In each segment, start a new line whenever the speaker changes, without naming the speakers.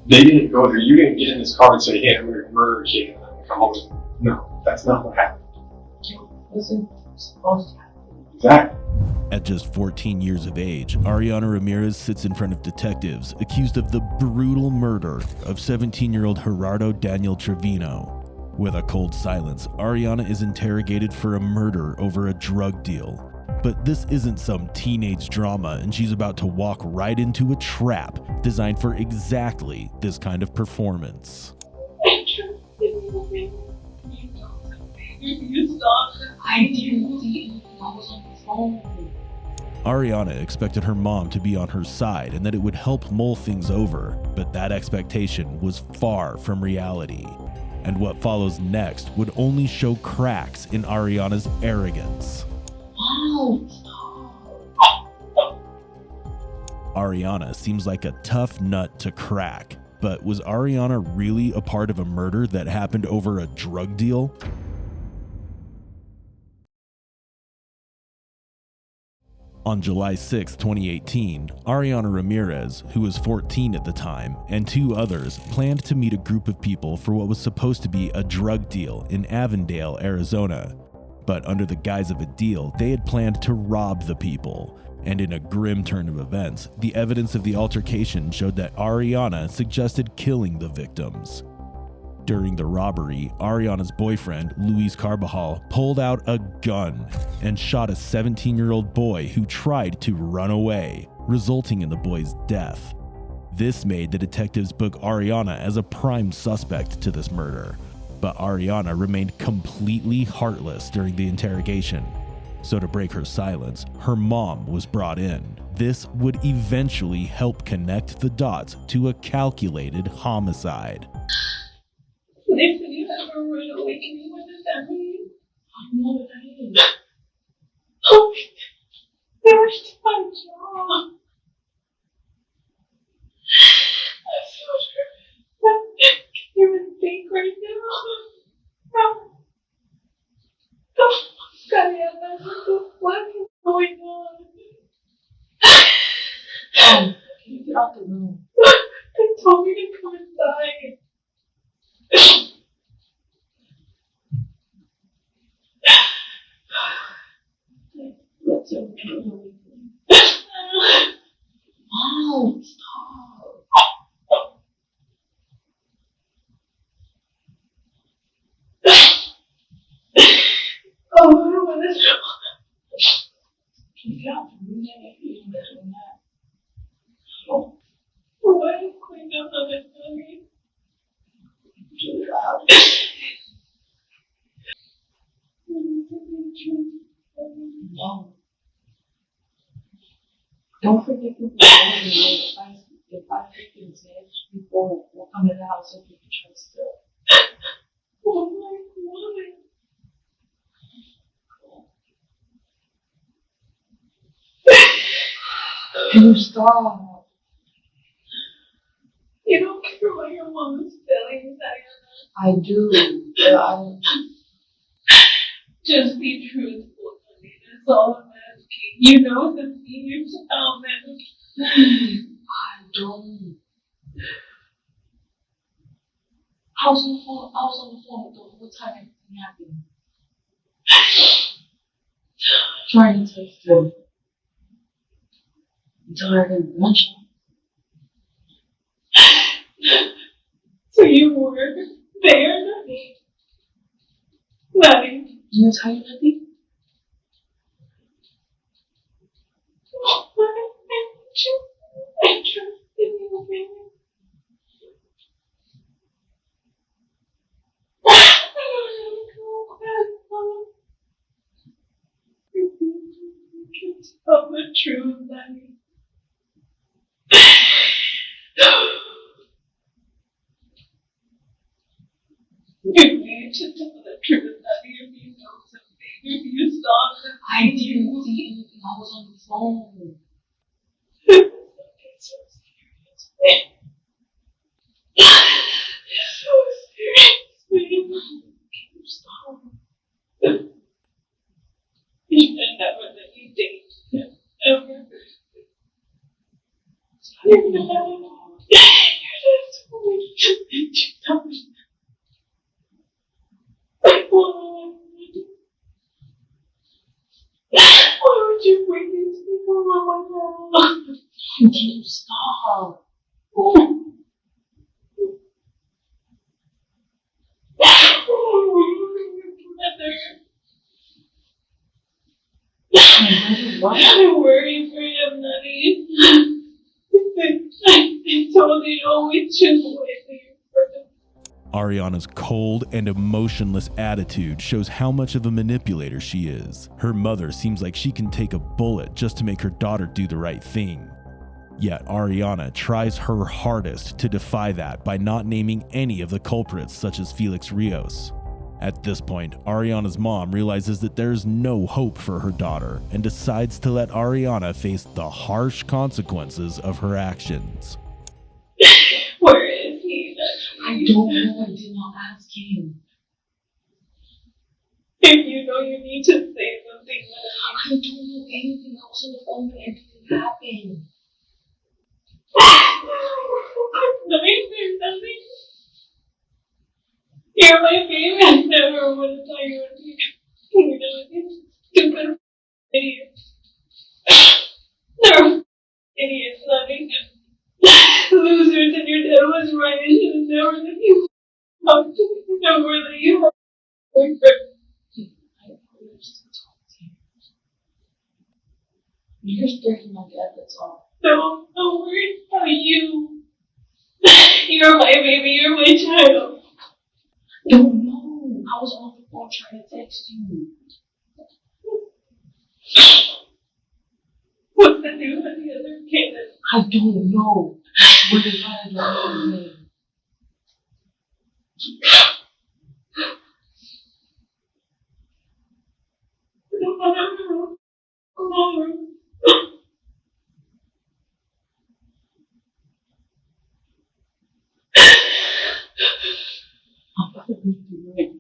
They didn't go there. You didn't get in this car and say, hey, I'm going to murder a kid and I'm going to come home. No, that's not what happened.
Wasn't supposed to happen.
Exactly.
At just 14 years of age, Ariana Ramirez sits in front of detectives accused of the brutal murder of 17-year-old Gerardo Daniel Trevino. With a cold silence, Ariana is interrogated for a murder over a drug deal. But this isn't some teenage drama, and she's about to walk right into a trap designed for exactly this kind of performance. Ariana expected her mom to be on her side and that it would help mull things over, but that expectation was far from reality. And what follows next would only show cracks in Ariana's arrogance. Ariana seems like a tough nut to crack, but was Ariana really a part of a murder that happened over a drug deal? On July 6, 2018, Ariana Ramirez, who was 14 at the time, and two others planned to meet a group of people for what was supposed to be a drug deal in Avondale, Arizona. But under the guise of a deal, they had planned to rob the people. And in a grim turn of events, the evidence of the altercation showed that Ariana suggested killing the victims. During the robbery, Ariana's boyfriend, Luis Carbajal, pulled out a gun and shot a 17-year-old boy who tried to run away, resulting in the boy's death. This made the detectives book Ariana as a prime suspect to this murder, but Ariana remained completely heartless during the interrogation. So to break her silence, her mom was brought in. This would eventually help connect the dots to a calculated homicide.
They said you have a rude awakening. What does that mean? I know what that is. Oh, there's my job. I'm so sure. I can't even think right now. Oh, Mariana, what is going on? Can you get out the room? They told me to come inside. Let's go. Mom, stop. Oh, what is it? Can you get out the room if you don't doing that? Oh. Why is cleaned up on this movie? Too loud. No. Don't forget to if I freaking say people will come in the house if you can trust it. Oh my God. Can you stop? You don't care what your mom's feeling, Diana. I do, but I don't. Just be truthful, honey. That's all I'm asking. You know the senior child, man. I don't. I was on the phone the whole time everything happened. Trying to text her. Until I didn't mention. So you were there, Nutty? Nutty? You tell you Nutty? Oh, I trusted you, baby. I don't know Mom. You can tell the truth, Nutty. You need to tell the truth, Nutty, if you know something. If you saw something. I didn't see anything. I was on the phone. It's so serious, man. It's so serious, man. Can you stop? You should never let me date him, ever. You're not. You're just you stop? What? I'm worried for you, Nutty. I told you to always choose the way that you're perfect.
Ariana's cold and emotionless attitude shows how much of a manipulator she is. Her mother seems like she can take a bullet just to make her daughter do the right thing. Yet Ariana tries her hardest to defy that by not naming any of the culprits such as Felix Rios. At this point, Ariana's mom realizes that there's no hope for her daughter and decides to let Ariana face the harsh consequences of her actions.
Where is he?
I don't know. I did not ask him.
If you know you need to say something,
I don't know anything else on the phone when everything happened.
There's nothing. You're my baby. I never would have thought you would be. You know, it's stupid idiots. They're idiots, nothing. Losers, and your dad was right. I should have never let you talk to me. Never let you have a boyfriend.
You're just breaking my dad, that's all.
No, I'm worried about you. You're my baby. You're my child.
I don't know. I was on the phone trying to text you.
What's the deal with the other kids?
I don't know. Where did I know his name? I'm about to be right.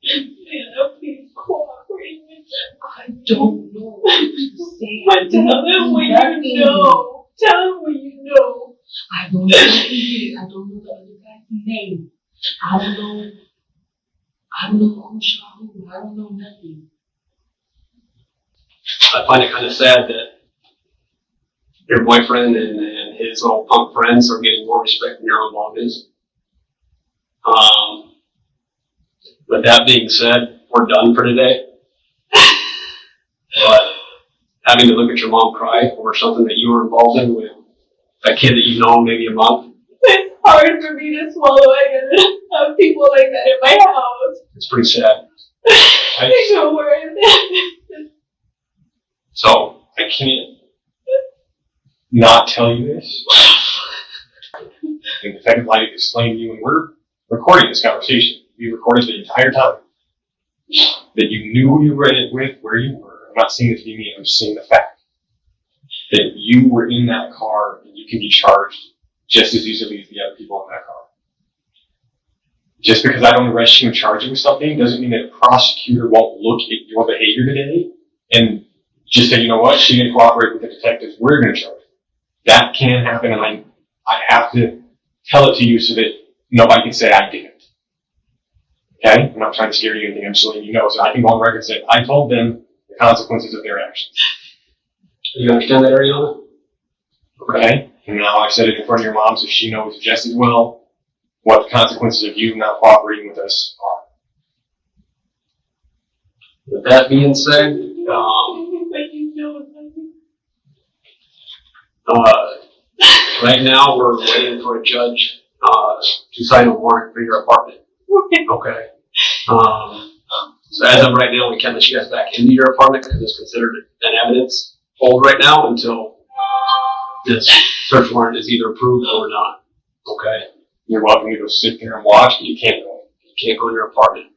Anna, please cooperate with them.
I don't know what to say.
But tell them what you know. Tell them what you know.
I don't know who he is. I don't know the other guy's name. I don't know who shot who. I don't know nothing.
I find it kind of sad that your boyfriend and his little punk friends are getting more respect than your own mom is. But that being said, we're done for today. But having to look at your mom cry over something that you were involved in with a kid that you've known maybe a month,
It's hard for me to swallow. I gotta have people like that in my house.
it's pretty sad.
I know where I'm at.
So I can't not tell you this. And the fact that I explained to you when we're recording this conversation, we recorded the entire time, that you knew who you were in it with, where you were. I'm not saying it to be me, I'm just saying the fact that you were in that car and you can be charged just as easily as the other people in that car. Just because I don't arrest you and charge you with something doesn't mean that a prosecutor won't look at your behavior today and just say, you know what, she didn't cooperate with the detectives, we're going to charge her. That can happen, and I have to tell it to you so that nobody can say I didn't. Okay? I'm not trying to scare you or anything, I'm just letting you know so I can go on record and say, I told them the consequences of their actions. Do you understand that, Ariana? Okay? And now I've said it in front of your mom so she knows just as well what the consequences of you not cooperating with us are. With that being said, right now we're waiting for a judge to sign a warrant for your apartment. Okay. So as of right now, we can't let you guys back into your apartment because it's considered an evidence hold right now until this search warrant is either approved or not. Okay. You're welcome to go sit there and watch, but you can't go. You can't go in your apartment.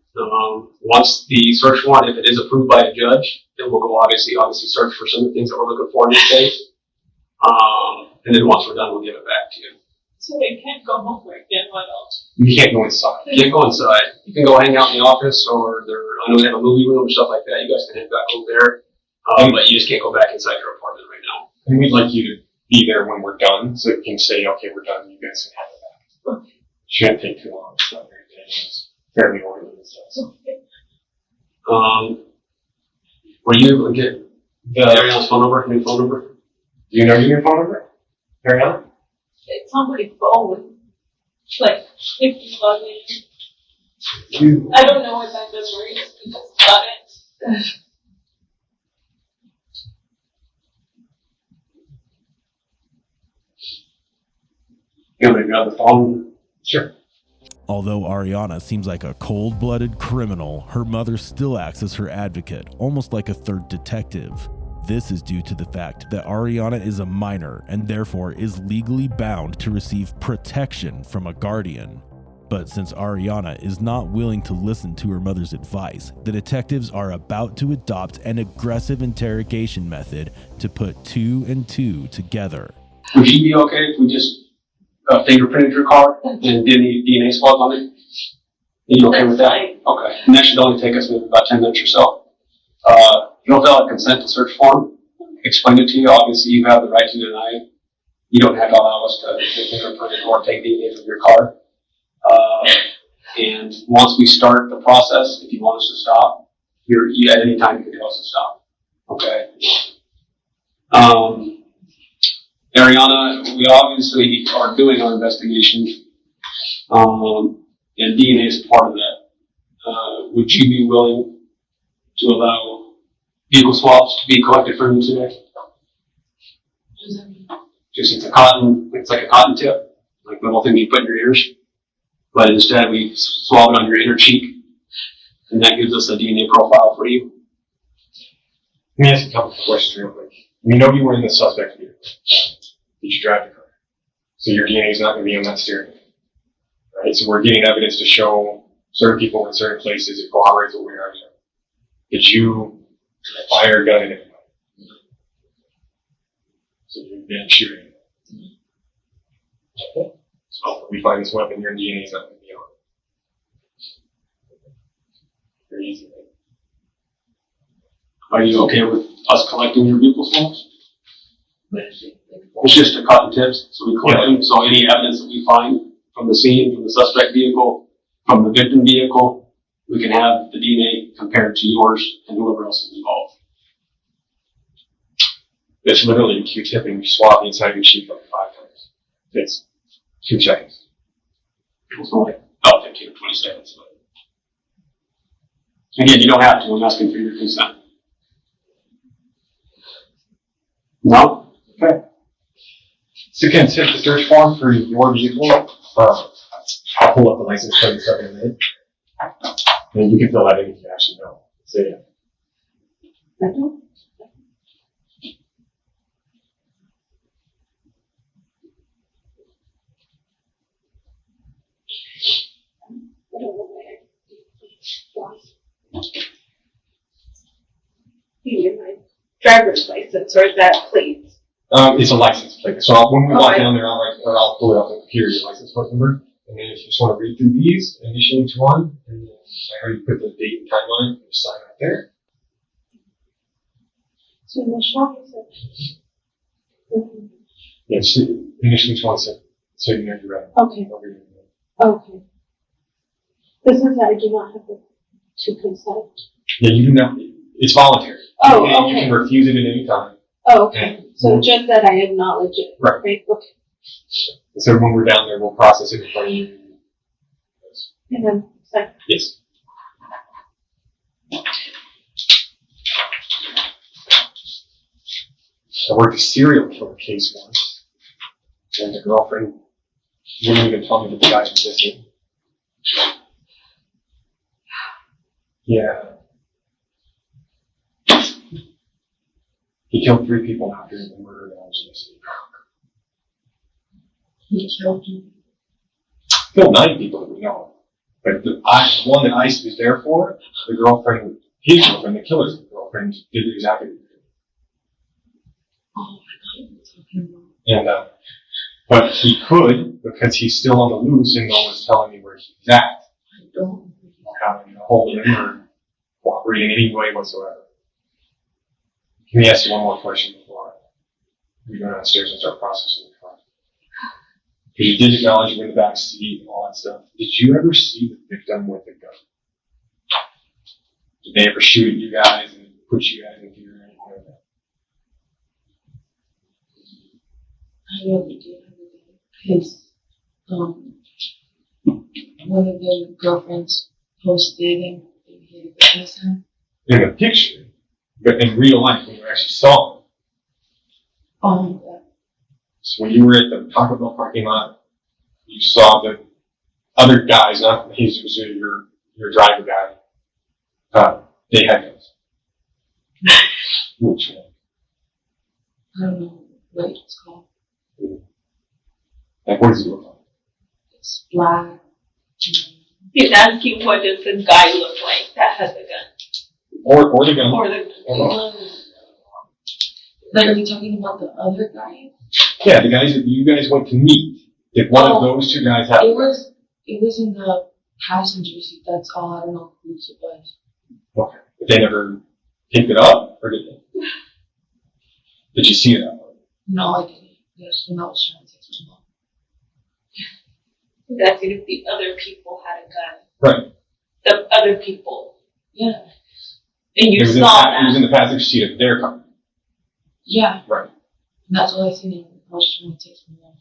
Once the search warrant, if it is approved by a judge, then we'll go obviously search for some of the things that we're looking for in this case. And then once we're done, we'll give it back to you.
So they can't go home right then, what else?
You can't go inside. You can't go inside. You can go hang out in the office, or I know they have a movie room or stuff like that. You guys can head back over there. But you just can't go back inside your apartment right now. And we'd like you to be there when we're done, so you can say, okay, we're done, you guys can have it back. Okay. Shouldn't take too long. It's not very big. It's fairly orderly and stuff.
Okay.
Were you able to get Ariana's phone number, new phone number? Do you know your phone number? Ariana?
It's on my phone. Like, if you log in.
You.
I don't know what my memory is. I just got it.
You want me to grab the phone?
Sure.
Although Ariana seems like a cold-blooded criminal, her mother still acts as her advocate, almost like a third detective. This is due to the fact that Ariana is a minor and therefore is legally bound to receive protection from a guardian. But since Ariana is not willing to listen to her mother's advice, the detectives are about to adopt an aggressive interrogation method to put 2 and 2 together.
Would you be okay if we just fingerprinted your car and did any DNA swabs on it? Are you okay with that?
Fine.
Okay. And that should only take us maybe about 10 minutes or so. You'll fill out a consent to search form. Explain it to you. Obviously, you have the right to deny it. You don't have to allow us to fingerprint it or take DNA from your car. And once we start the process, if you want us to stop, at any time you can tell us to stop. Okay. Ariana, we obviously are doing our investigation, and DNA is part of that. Would you be willing to allow vehicle swabs to be collected from you today? Just it's like a cotton tip, like the little thing you put in your ears. But instead we swab it on your inner cheek, and that gives us a DNA profile for you.
Let me ask you a couple of questions real quick. We know you were in the suspect vehicle. Did you drive the car? So your DNA is not going to be on that steering wheel. Right? So we're getting evidence to show certain people in certain places. It corroborates what we already know. Did you fire a gun at anybody? So you didn't shoot anybody. Okay. So we find this weapon, your DNA is not going to be on it. Very easy.
Are you okay with us collecting your vehicle swabs? It's just a cotton tips, so we collect them. So any evidence that we find from the scene, from the suspect vehicle, from the victim vehicle, we can have the DNA compared to yours and whoever else is involved.
It's literally a Q-tip and you swab the inside of your cheek like 5 times. It's 2 seconds.
It's only about 15 or 20 seconds. But again, you don't have to. I'm asking for your consent. No?
Okay. So you can take the search form for your vehicle. I'll pull up the license plate and stuff in a minute. And you can fill that in if you actually know. So yeah.
I don't. You need my driver's license, or is that plates?
It's a license plate. So when we walk down there, I'll pull it up and hear your license plate number. And then if you just want to read through these, initial each one, and then I already put the date and time on it, you sign right there.
So the shop is it?
Yeah, just initial each one so you know you're ready.
Okay. Okay. This is that I do not have to consent.
Yeah, you do not. It's voluntary.
Oh,
and
okay.
You can refuse it at any time.
Oh, okay. So just that I acknowledge it.
Right.
Okay.
So when we're down there, we'll process it in front of you.
And then second.
Yes. I worked a serial killer case once, and the girlfriend wouldn't even tell me that the guy existed. Yeah. He killed 3 people after the murder that I was missing.
He killed you.
Killed 9 people that we know of. But the one that ICE was there for, the girlfriend, his girlfriend, the killer's girlfriend, did exactly what he did.
Oh, I thought you were talking about.
And, but he could, because he's still on the loose and no one's telling me where he's at.
I don't.
Having a hold of him or cooperating in any way whatsoever. Let me ask you one more question before we go downstairs and start processing the car. Because you did acknowledge you were in the back seat and all that stuff. Did you ever see the victim with a gun? Did they ever shoot at you guys and put you guys in fear or anything like that?
I never did everything. Because, one of the girlfriends posted and they hit a grandson.
In the picture, but in real life, when you actually saw him.
Yeah.
So when you were at the Taco Bell parking lot, you saw the other guys, not Jesus, your driver guy, they had guns. Which one?
I don't know what it's called.
Like, what does he look like?
It's black.
He's asking what does the guy look like that has a gun?
Or the gun.
Or the
Like, are you talking about the other guy?
Yeah, the guys that you guys went to meet. Did one of those two guys have?
It was in the passenger seat. That's all. I don't know whose it was.
Okay. But they never picked it up, or did they? Did you see that one?
No, I didn't. Yes, when I was trying to text my mom.
he's asking if the other people had a gun.
Right.
The other people.
Yeah.
And you
It was
saw
in the passenger seat of their car.
Yeah.
Right.
And that's all I seen. I was trying to text my mom.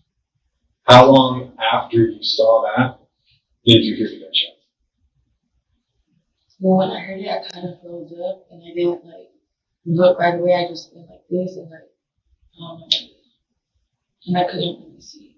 How long after you saw that did you hear the gunshot?
Well, when I heard it, I kind of froze up, and I didn't look right away. I just went like this, and and I couldn't really see.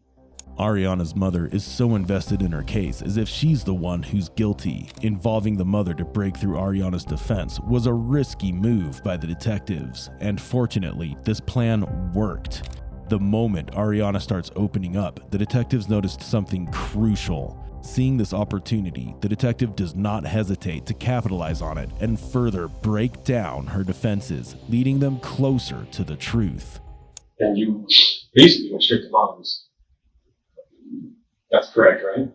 Ariana's mother is so invested in her case, as if she's the one who's guilty. Involving the mother to break through Ariana's defense was a risky move by the detectives, and fortunately, this plan worked. The moment Ariana starts opening up, the detectives noticed something crucial. Seeing this opportunity, the detective does not hesitate to capitalize on it and further break down her defenses, leading them closer to the truth.
And you basically went straight to mom's. That's correct, right?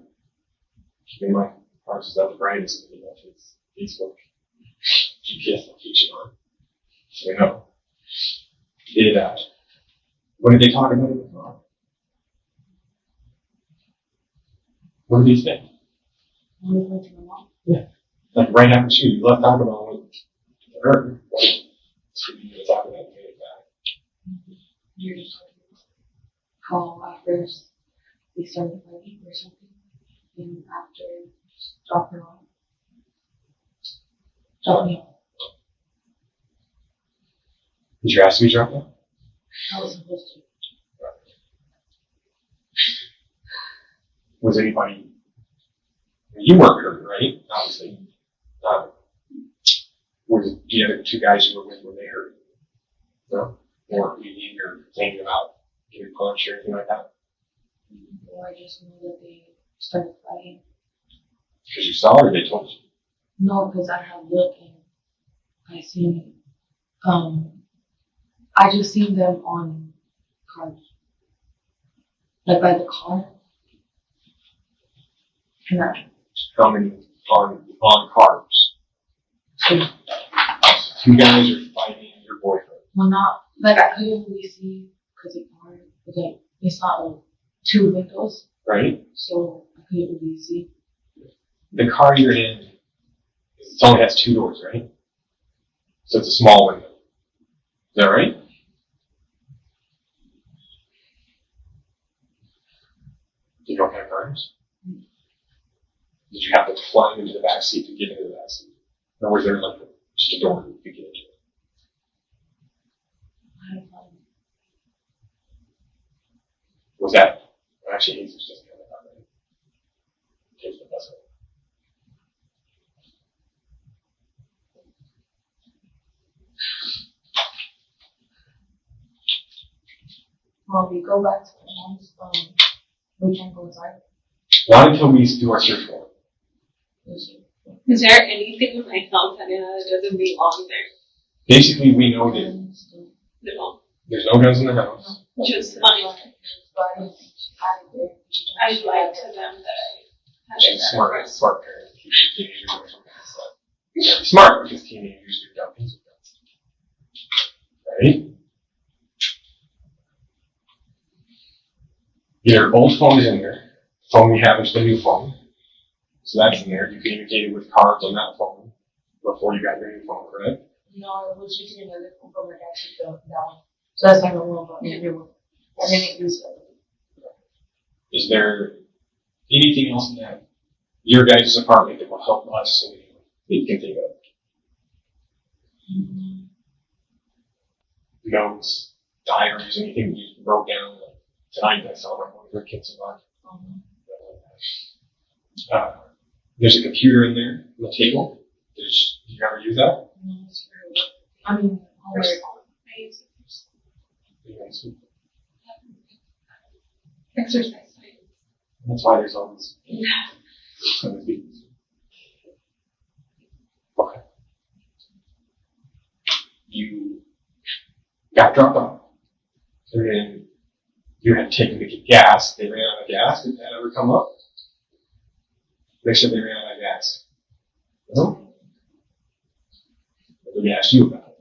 Keeping my cars is not the brightest, but it's Facebook GPS location on. So we know. Did what did they talk about in the car? What did they say?
When I went to my mom.
Yeah. Like right after you left Taco Bell and went to her. That's what you were talking about. You made it back.
You're just talking about how at first they started fighting or something, and after just drop her off. Drop me off.
Did you ask to be dropped off?
I was supposed to.
Was anybody? You weren't hurt, right? Obviously. Was the other two guys you were with, were they hurt? No? Or you were thinking about getting punched or anything like that?
Or I just know that they started fighting.
Because you saw it or they told you?
No, because I have looked and I seen I just seen them on cars. Like by the car. And
How many on cars?
two.
Two guys are fighting your boyfriend.
Well, not, like I couldn't really see because the car, like, it's not like two windows.
Right?
So I couldn't really see.
The car you're in, it only has two doors, right? So it's a small window. Is that right? You don't have cars? Did you have to climb into the back seat to get into the back seat? Or was there like just a door you could get into?
I don't know.
Was that actually Jesus doesn't have that car, right? Takes the bus away.
Well, we go back to the house, we can go inside.
Not until we do our search warrant.
Is there anything in my house that doesn't belong there?
Basically, we know that
No.
there's no guns in the house.
Just mine. I lied to them that I had it.
Smart parents keep their teenagers away from guns. Smart because teenagers do dumb things with guns. Right? Your old phone is in there. The phone we have is the new phone. So that's in there. You communicated with cards on that phone before you got your new phone, correct?
No, I was using another phone from my dad to that one. So that's not the one, but the new one. I didn't use it.
Is there anything else in that your guys' apartment that will help us in any way that you can think of? Notes, diaries, anything that you wrote down? Like tonight I saw one of your kids a lot. There's a computer in there on the table. Do you ever use that?
I mean, exercise.
That's why there's all these. Okay. You got dropped off. And then you had taken to get gas. They ran out of gas. Did that ever come up? They said they ran out of gas. No? Let me ask you about it.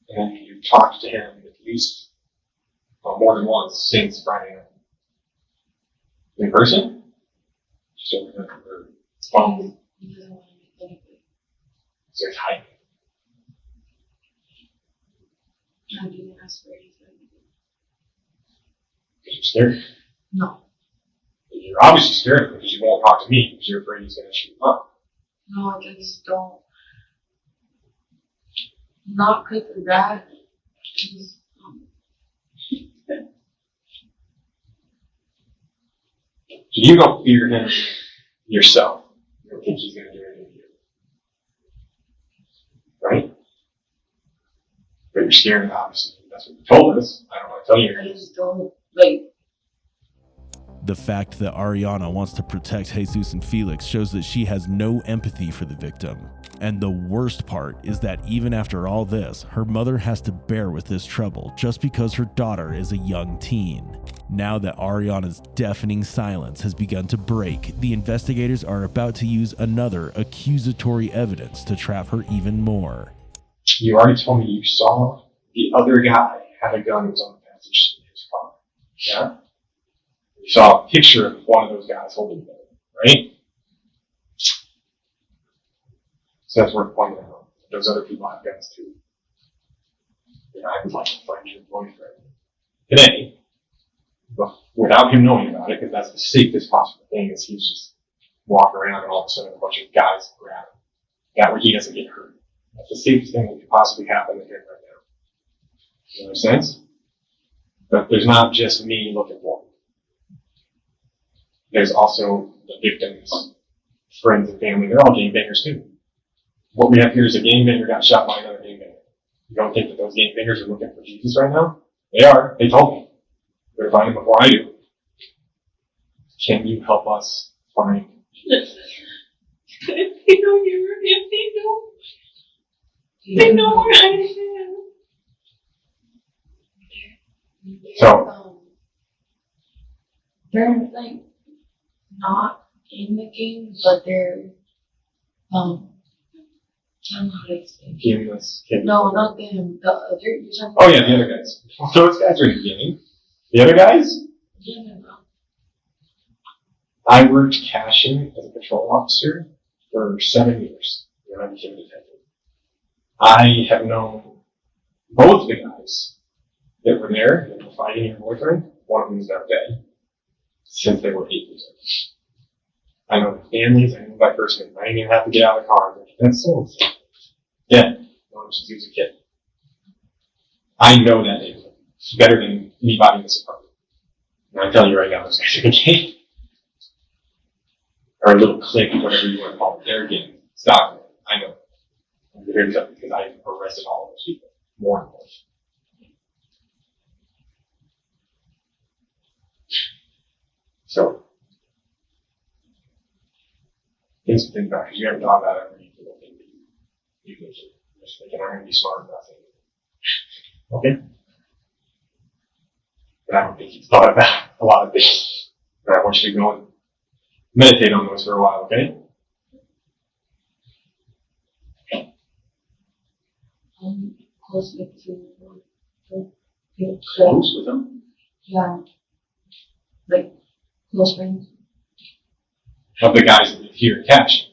And you talked to him at least more than once since Friday night. In person? Still remember her phone.
He doesn't want to make anything.
So it's hiding.
I didn't ask for anything.
You're scared.
No.
You're obviously scared because you won't talk to me because you're afraid he's going to shoot you up.
No, I just don't. Not because of that. Just,
You don't fear him yourself. You don't think he's going to do anything to you. Right? But you're scared, obviously. That's what you told us. I don't want to tell you.
I just don't, like,
The fact that Ariana wants to protect Jesus and Felix shows that she has no empathy for the victim. And the worst part is that even after all this, her mother has to bear with this trouble just because her daughter is a young teen. Now that Ariana's deafening silence has begun to break, the investigators are about to use another accusatory evidence to trap her even more.
You already told me you saw the other guy have a gun that was on the passage in his car. Yeah? You saw a picture of one of those guys holding it, right? So that's worth pointing out. Those other people have guns too. And I would like to find your boyfriend today, but without him knowing about it, because that's the safest possible thing, is he's just walking around and all of a sudden a bunch of guys grab him. That way he doesn't get hurt. That's the safest thing that could possibly happen to him right now. Does that make sense? But there's not just me looking for him. There's also the victims, friends and family. They're all gangbangers too. What we have here is a gangbanger got shot by another gangbanger. You don't think that those gangbangers are looking for Jesus right now? They are. They told me. They're finding him before I do. Can you help us find Jesus?
If they know you're, if they know where I am.
So,
they're like not in the game, but they're I don't know how to explain.
Cumulus.
No, not them. The other. You're talking
Oh yeah, the other guys. Those guys are in the game. The other guys?
Yeah.
I worked cashing as a patrol officer for 7 years. When I became a detective. I have known both the guys that were there that were fighting your boyfriend. One of them is now dead. Since they were 8 years old. I know the families. I know by first name. I didn't even have to get out of the car. That's so insane. Dead. No, since he was a kid. I know that neighborhood better than anybody in this apartment. And I'm telling you right now, those guys are in the game. Or a little clique, whatever you want to call it. They're a game. Stop. I know. I'm here to tell you because I arrested all of those people. More and more. So, things to think about, because you haven't thought about every single thing that you can do. Just thinking, I'm going to be smart enough. Okay? But I don't think you've thought about a lot of things. But I want you to go and meditate on those for a while, okay?
Close with you.
Close with them?
Yeah. Like, close friends.
Of the guys that live here in Cash.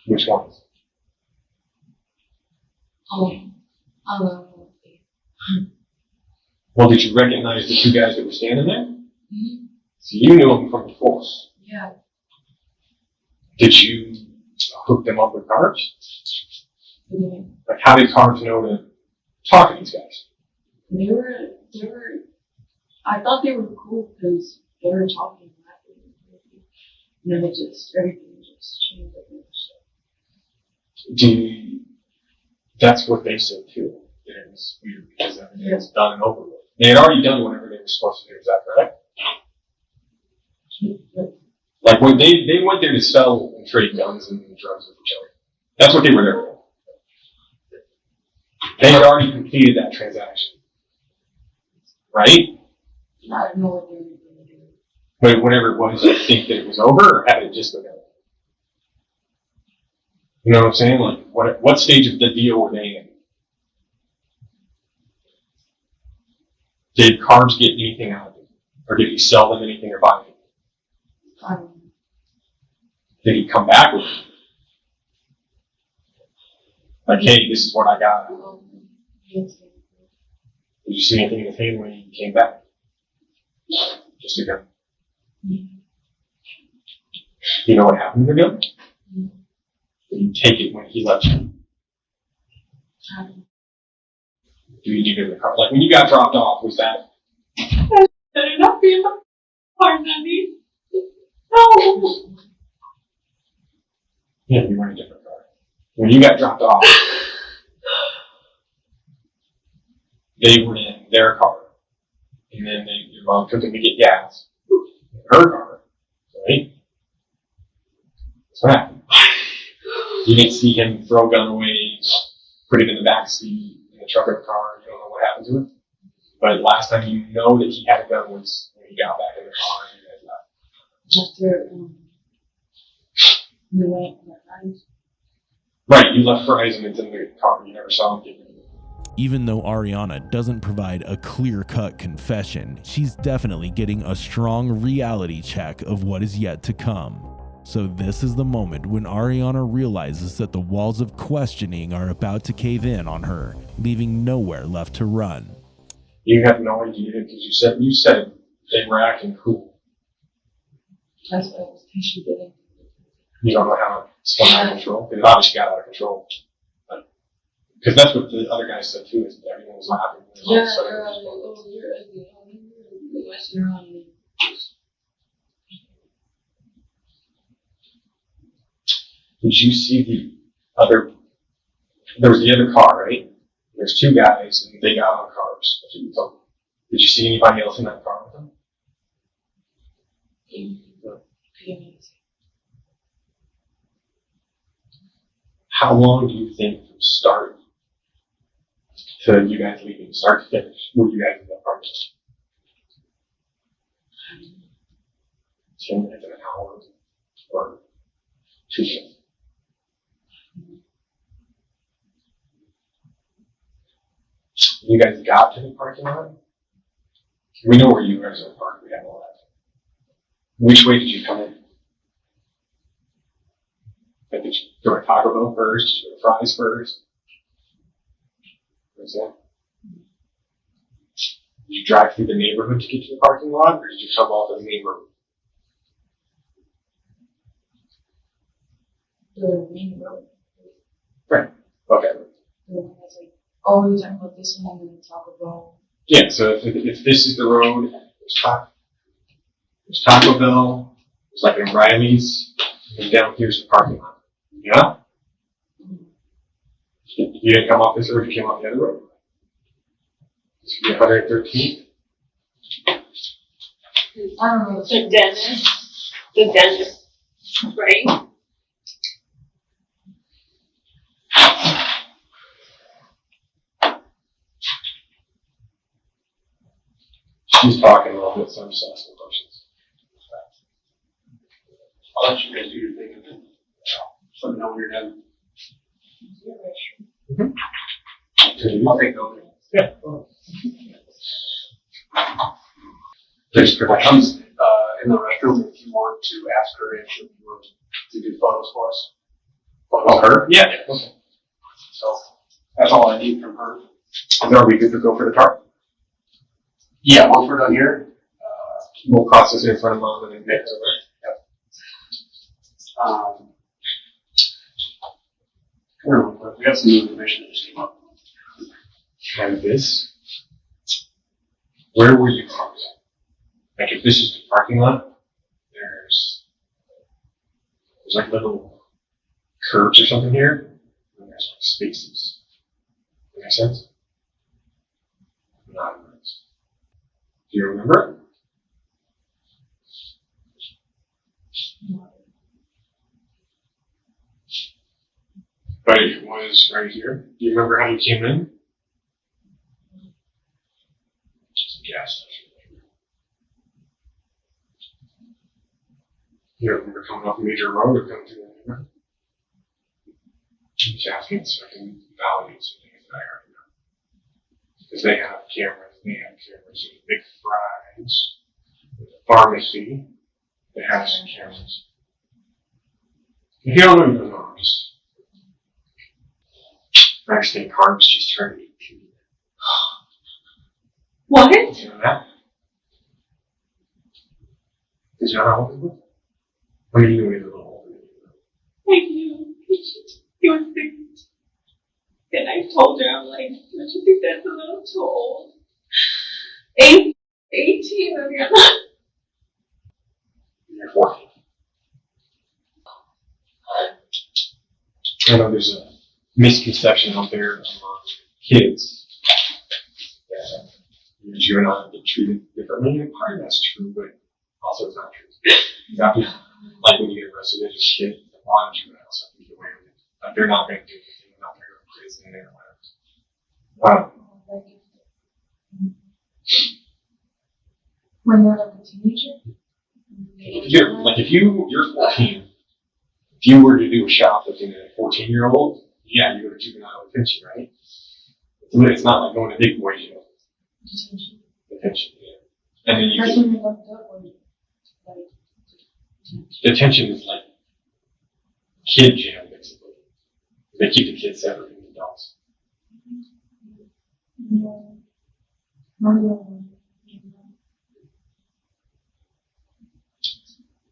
Which ones?
I don't know.
Well, did you recognize the two guys that were standing there?
Mm-hmm.
So you knew them from before.
Yeah.
Did you hook them up with carbs?
Mm-hmm.
Like, how did carbs know to talk to these guys?
They were, I thought they were cool because they were talking rapidly. And then everything just changed.
That's what they said too. It was weird because everything was done and over with. They had already done whatever they were supposed to do. Is that correct? Like when they went there to sell and trade guns and drugs with each other. That's what they were there for. They had already completed that transaction, right?
I don't know what they were going to do.
But whatever it was, you think that it was over, or had it just begun? You know what I'm saying? Like, what stage of the deal were they in? Did Carbs get anything out of it? Or did he sell them anything or buy anything?
I don't know.
Did he come back with it? Like, hey, this is what I got. Did you see anything in his hand when he came back? Just a gun. Do you know what happened to the gun? Did you take it when he left you? Do you leave it in the car? Like, when you got dropped off, was that?
Better not be in the car, Daddy. No.
Yeah, you were in a different car. When you got dropped off, they were in their car. And then your mom took them to get gas in her car, right? That's what happened. You didn't see him throw a gun away, put it in the back seat, in the trunk of the car. You don't know what happened to it. But last time you know that he had a gun was when he got back in the car and you guys left.
After, we went on the
Right, you left for Eisenman's in the car. You never saw him get it.
Even though Ariana doesn't provide a clear-cut confession, she's definitely getting a strong reality check of what is yet to come. So this is the moment when Ariana realizes that the walls of questioning are about to cave in on her, leaving nowhere left to run.
You have no idea because you said they were acting cool.
That's what I was thinking. Getting.
You don't know how it's gone out of control. It obviously got out of control. Because that's what the other guy said too, is that everyone was laughing.
Yeah, they're like, oh, you're ugly. Oh, you're messing around me.
Did you see the other? There was the other car, right? There's two guys, and they got on cars. That's what you told me. Did you see anybody else in that car with them? How long do you think from start to you guys leaving, start to finish, were you guys in that car? 10 minutes, an hour, or 2 minutes? You guys got to the parking lot? We know where you guys are parked. We have all that. Which way did you come in? Like, did you go to Taco Bell first, or fries first? What's that? Did you drive through the neighborhood to get to the parking lot, or did you come off of the main road?
The main road.
Right. Okay.
The one that's like, oh, you're talking about this one and then Taco Bell.
Yeah, so if this is the road, there's Taco Bell, there's like an O'Reilly's, and down here's the parking lot. Yeah? You didn't come off this road, you came off the other road. This would be 113th.
I don't know.
The dentist, right?
She's talking a little bit, so I'm just asking questions.
I'll let you guys do your thing and then let me know when you're done. I'll take over.
Yeah.
There's questions in the restroom if you want to ask her if she wants to do photos for us.
Oh, her? Yeah. Okay.
So, ask That's all I need from her.
Are we good to go for the car?
Yeah, once we're done here,
We'll process it in front of Mom and then get to
we got some new information that just came up.
And this, where were you parked? Like if this is the parking lot, there's like little curbs or something here, and there's like spaces. Does that make sense? Not nice. Do you remember? But it was right here. Do you remember how you came in? Just a gas station. You remember coming off a major road or coming through the neighborhood? I'm just asking so I can validate some things that I already know. Because they have cameras, There's a big fries, there's a pharmacy that has some cameras. If you don't know, you don't know. Actually, Carmen's just turned 18.
What?
You know that? Did you know how old he was? I mean, you knew he was a little older than you.
I knew. He was 6. And I told her, I'm like, don't you think that's a little too old? 18, Ariana.
You're 14. I know there's a misconception out there among kids that juveniles get treated differently. And part of that's true, but also it's not true. Exactly. Like when you get arrested as a kid, a lot of juveniles have to get away with it. Like they're not going to do anything, they're not going to go to prison or whatever.
When you're like a teenager?
If you're 14, if you were to do a shoplifting at a 14-year-old, yeah, you go to juvenile detention, right? It's not like going to big boy jail. Detention, yeah. And then you
That's
get,
when you're locked up or like
detention is like kid jail, basically. They keep the kids separate from the adults.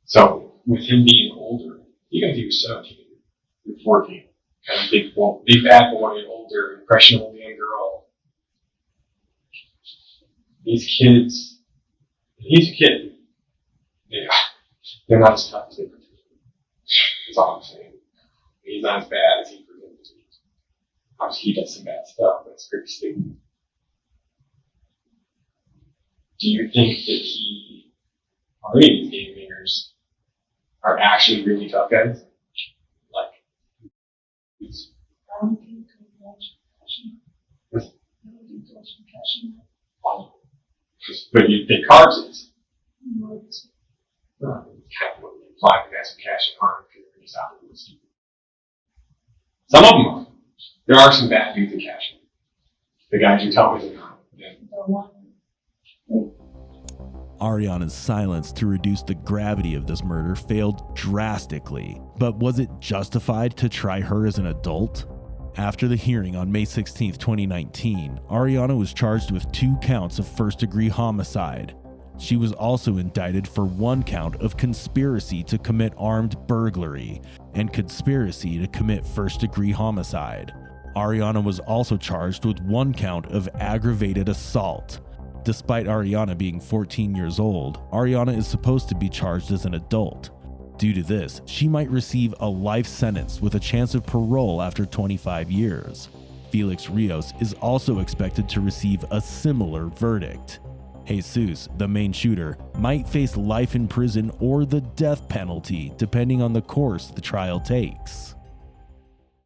So, with him being older, even if he was 17, you're 14. Kind of big bad boy, older, impressionable young girl. These kids, he's a kid. Yeah, they're not as tough as they pretend. That's all I'm saying. He's not as bad as he pretends to be. Obviously, he does some bad stuff, but it's pretty stupid. Do you think that he, or any of these game bangers, are actually really tough guys? Like,
I don't think compassion. I don't think compassion.
but you think Carbs is.
No,
Kind of what you imply that that's some cash in harm because they're just out of the stupid. Some of them are. There are some bad dudes in cash. The guys you tell me they're not. Yeah.
the one.
Ariana's silence to reduce the gravity of this murder failed drastically, but was it justified to try her as an adult? After the hearing on May 16, 2019, Ariana was charged with 2 counts of first-degree homicide. She was also indicted for 1 count of conspiracy to commit armed burglary and conspiracy to commit first-degree homicide. Ariana was also charged with 1 count of aggravated assault. Despite Ariana being 14 years old, Ariana is supposed to be charged as an adult. Due to this, she might receive a life sentence with a chance of parole after 25 years. Felix Rios is also expected to receive a similar verdict. Jesus, the main shooter, might face life in prison or the death penalty depending on the course the trial takes.